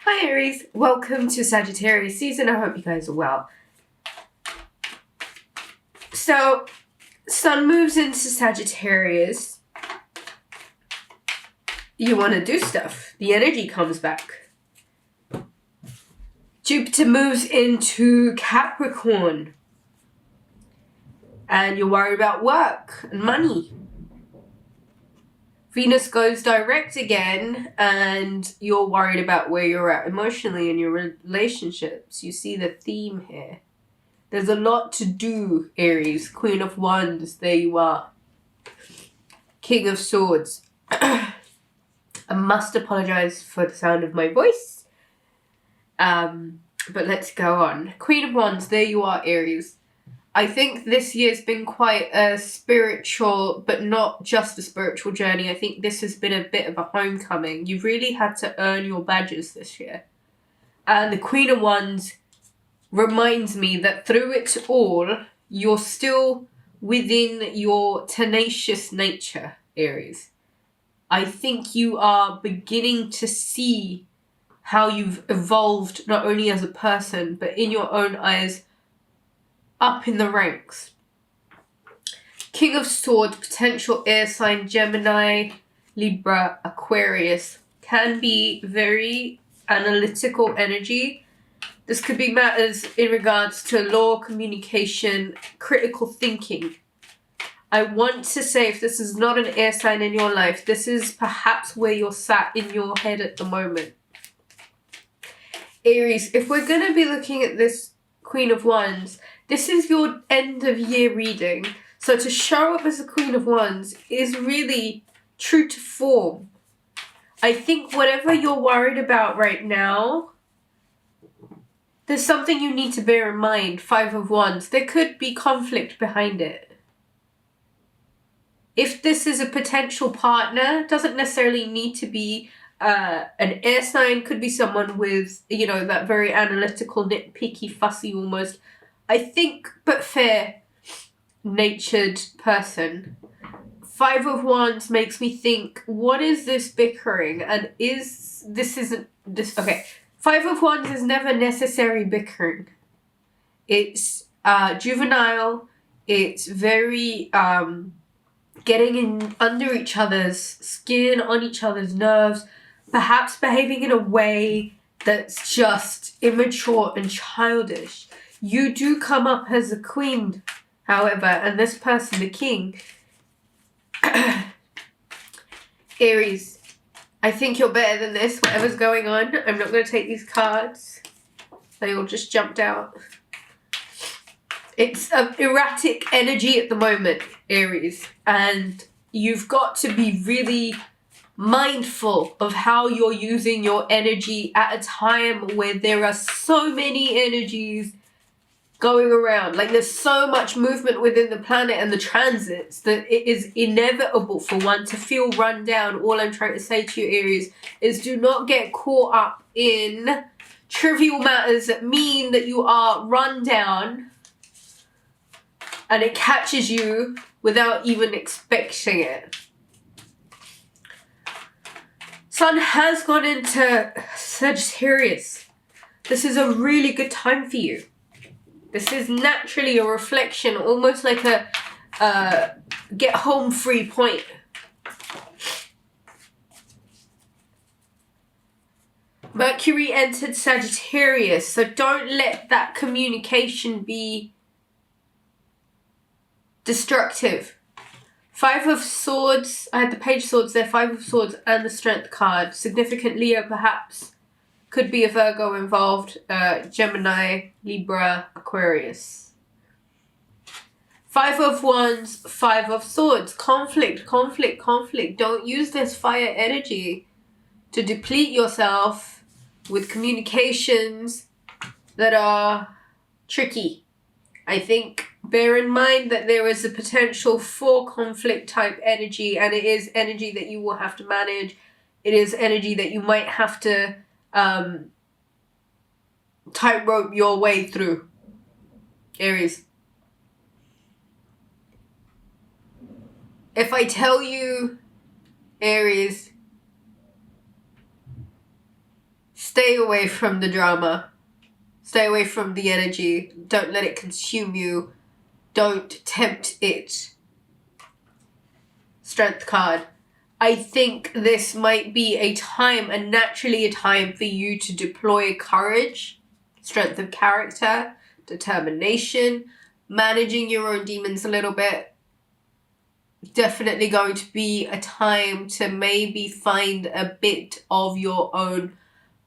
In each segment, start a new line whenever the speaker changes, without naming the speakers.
Hi Aries, welcome to Sagittarius season. I hope you guys are well. So, Sun moves into Sagittarius. You want to do stuff. The energy comes back. Jupiter moves into Capricorn. And you're worried about work and money. Venus goes direct again, and you're worried about where you're at emotionally in your relationships. You see the theme here. There's a lot to do, Aries. Queen of Wands, there you are. King of Swords. I must apologize for the sound of my voice. But let's go on. Queen of Wands, there you are, Aries. I think this year's been quite a spiritual, but not just a spiritual journey. I think this has been a bit of a homecoming. You've really had to earn your badges this year. And the Queen of Wands reminds me that through it all, you're still within your tenacious nature, Aries. I think you are beginning to see how you've evolved not only as a person, but in your own eyes, up in the ranks. King of Swords, potential air sign, Gemini, Libra, Aquarius, can be very analytical energy. This could be matters in regards to law, communication, critical thinking. I want to say, if this is not an air sign in your life, this is perhaps where you're sat in your head at the moment. Aries, if we're going to be looking at this Queen of Wands, this is your end of year reading. So to show up as a Queen of Wands is really true to form. I think whatever you're worried about right now, there's something you need to bear in mind. 5 of Wands. There could be conflict behind it. If this is a potential partner, doesn't necessarily need to be an air sign. Could be someone with, that very analytical, nitpicky, fussy almost, I think, but fair-natured person. 5 of Wands makes me think, what is this bickering? And okay. 5 of Wands is never necessary bickering. It's juvenile. It's very getting in under each other's skin, on each other's nerves, perhaps behaving in a way that's just immature and childish. You do come up as a queen, however, and this person, the king. Aries, I think you're better than this, whatever's going on. I'm not going to take these cards. They all just jumped out. It's an erratic energy at the moment, Aries, and you've got to be really mindful of how you're using your energy at a time where there are so many energies going around. Like, there's so much movement within the planet and the transits that it is inevitable for one to feel run down. All I'm trying to say to you, Aries, is do not get caught up in trivial matters that mean that you are run down and it catches you without even expecting it. Sun has gone into Sagittarius. This is a really good time for you. This is naturally a reflection, almost like a get home free point. Mercury entered Sagittarius, so don't let that communication be destructive. 5 of Swords, I had the Page of Swords there, 5 of Swords and the Strength card. Significant Leo perhaps. Could be a Virgo involved, Gemini, Libra, Aquarius. 5 of Wands, 5 of Swords. Conflict, conflict, conflict. Don't use this fire energy to deplete yourself with communications that are tricky. I think bear in mind that there is a potential for conflict type energy, and it is energy that you will have to manage. It is energy that you might have to tightrope your way through, Aries. If I tell you, Aries, Stay away from the drama. Stay away from the energy. Don't let it consume you. Don't tempt it. Strength card. I think this might be a time, and naturally a time for you to deploy courage, strength of character, determination, managing your own demons a little bit. Definitely going to be a time to maybe find a bit of your own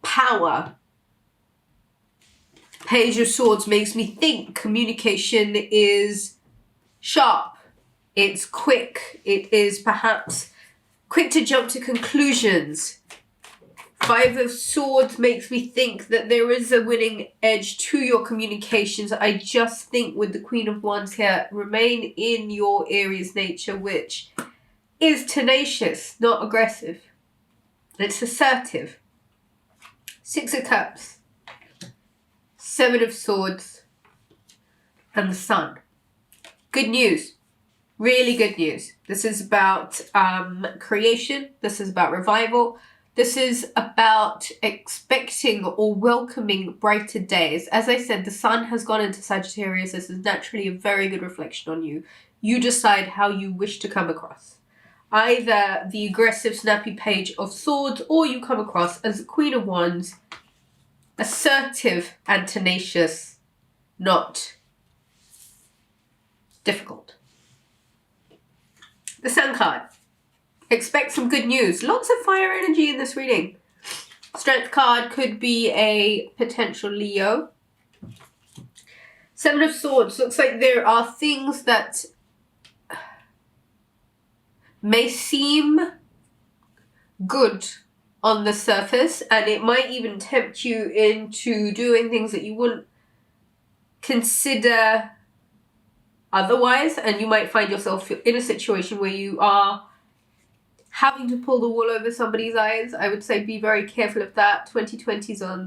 power. Page of Swords makes me think communication is sharp. It's quick. It is perhaps quick to jump to conclusions. Five of Swords makes me think that there is a winning edge to your communications. I just think with the Queen of Wands here, remain in your Aries nature, which is tenacious, not aggressive. It's assertive. Six of Cups, Seven of Swords, and the Sun. Good news. Really good news. This is about creation. This is about revival. This is about expecting or welcoming brighter days. As I said, the Sun has gone into Sagittarius. This is naturally a very good reflection on you. You decide how you wish to come across. Either the aggressive, snappy Page of Swords, or you come across as the Queen of Wands, assertive and tenacious, not difficult. The Sun card. Expect some good news. Lots of fire energy in this reading. Strength card could be a potential Leo. Seven of Swords. Looks like there are things that may seem good on the surface, and it might even tempt you into doing things that you wouldn't consider otherwise, and you might find yourself in a situation where you are having to pull the wool over somebody's eyes. I would say be very careful of that. 2020 is around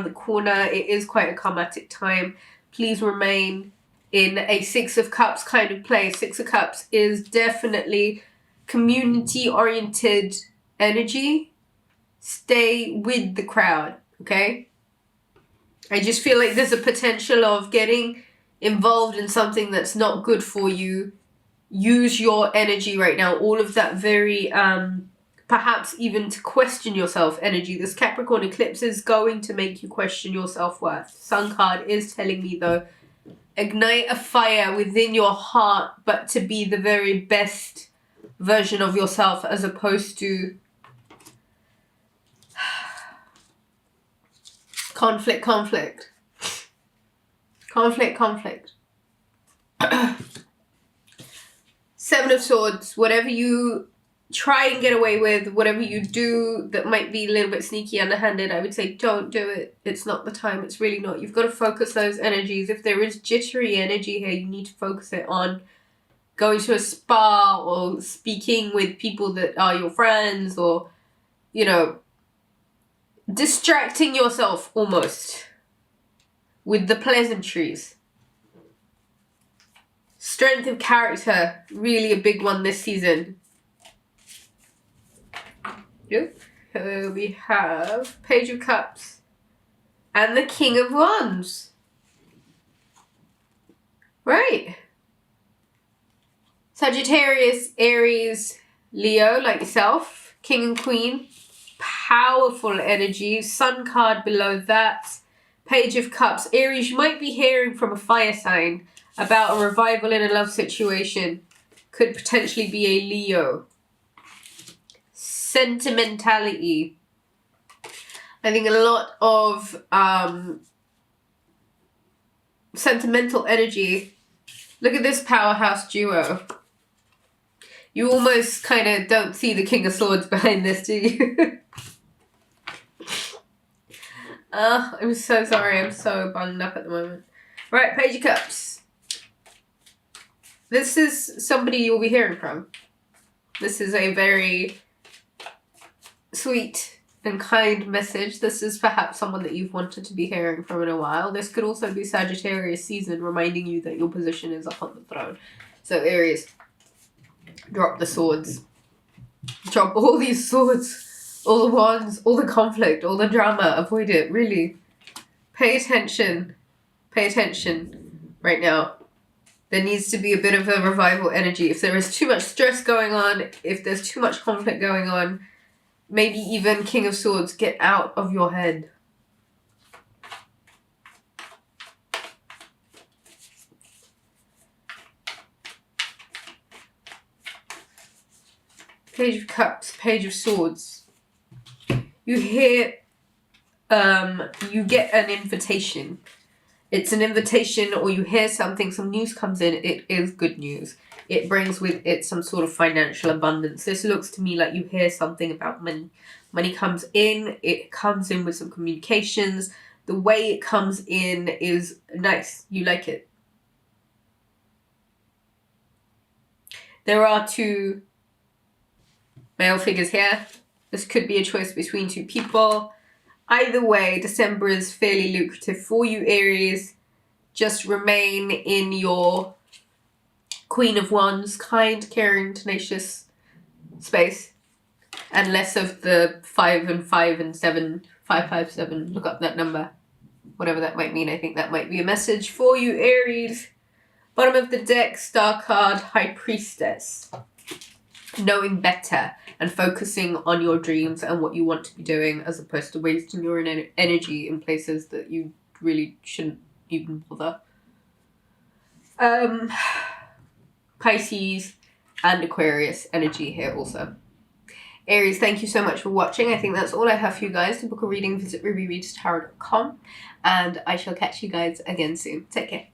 the corner. It is quite a karmatic time. Please remain in a Six of Cups kind of place. Six of Cups is definitely community-oriented energy. Stay with the crowd, okay? I just feel like there's a potential of getting involved in something that's not good for you. Use your energy right now. All of that very, perhaps even to question yourself energy. This Capricorn eclipse is going to make you question your self-worth. Sun card is telling me though, ignite a fire within your heart, but to be the very best version of yourself, as opposed to conflict. Seven of Swords. Whatever you try and get away with, whatever you do that might be a little bit sneaky, underhanded, I would say don't do it. It's not the time. It's really not. You've got to focus those energies. If there is jittery energy here, you need to focus it on going to a spa or speaking with people that are your friends, or, you know, distracting yourself almost with the pleasantries. Strength of character, really a big one this season. Yep. We have Page of Cups and the King of Wands. Right. Sagittarius, Aries, Leo, like yourself. King and Queen. Powerful energy. Sun card below that. Page of Cups. Aries, you might be hearing from a fire sign about a revival in a love situation. Could potentially be a Leo. Sentimentality. I think a lot of sentimental energy. Look at this powerhouse duo. You almost kind of don't see the King of Swords behind this, do you? I'm so sorry. I'm so bunged up at the moment. Right, Page of Cups. This is somebody you'll be hearing from. This is a very sweet and kind message. This is perhaps someone that you've wanted to be hearing from in a while. This could also be Sagittarius season, reminding you that your position is up on the throne. So Aries, drop the swords. Drop all these swords. All the wands, all the conflict, all the drama. Avoid it, really. Pay attention. Pay attention right now. There needs to be a bit of a revival energy. If there is too much stress going on, if there's too much conflict going on, maybe even King of Swords, get out of your head. Page of Cups, Page of Swords. You hear, you get an invitation. It's an invitation, or you hear something, some news comes in, it is good news. It brings with it some sort of financial abundance. This looks to me like you hear something about money. Money comes in, it comes in with some communications. The way it comes in is nice. You like it. There are two male figures here. This could be a choice between two people. Either way, December is fairly lucrative for you, Aries. Just remain in your Queen of Wands, kind, caring, tenacious space. And less of the 5 and 5 and 7, 557. Look up that number. Whatever that might mean. I think that might be a message for you, Aries. Bottom of the deck, Star card, High Priestess. Knowing better and focusing on your dreams and what you want to be doing, as opposed to wasting your energy in places that you really shouldn't even bother. Pisces and Aquarius energy here also. Aries, thank you so much for watching. I think that's all I have for you guys. To book a reading, visit rubyreadstarot.com, and I shall catch you guys again soon. Take care.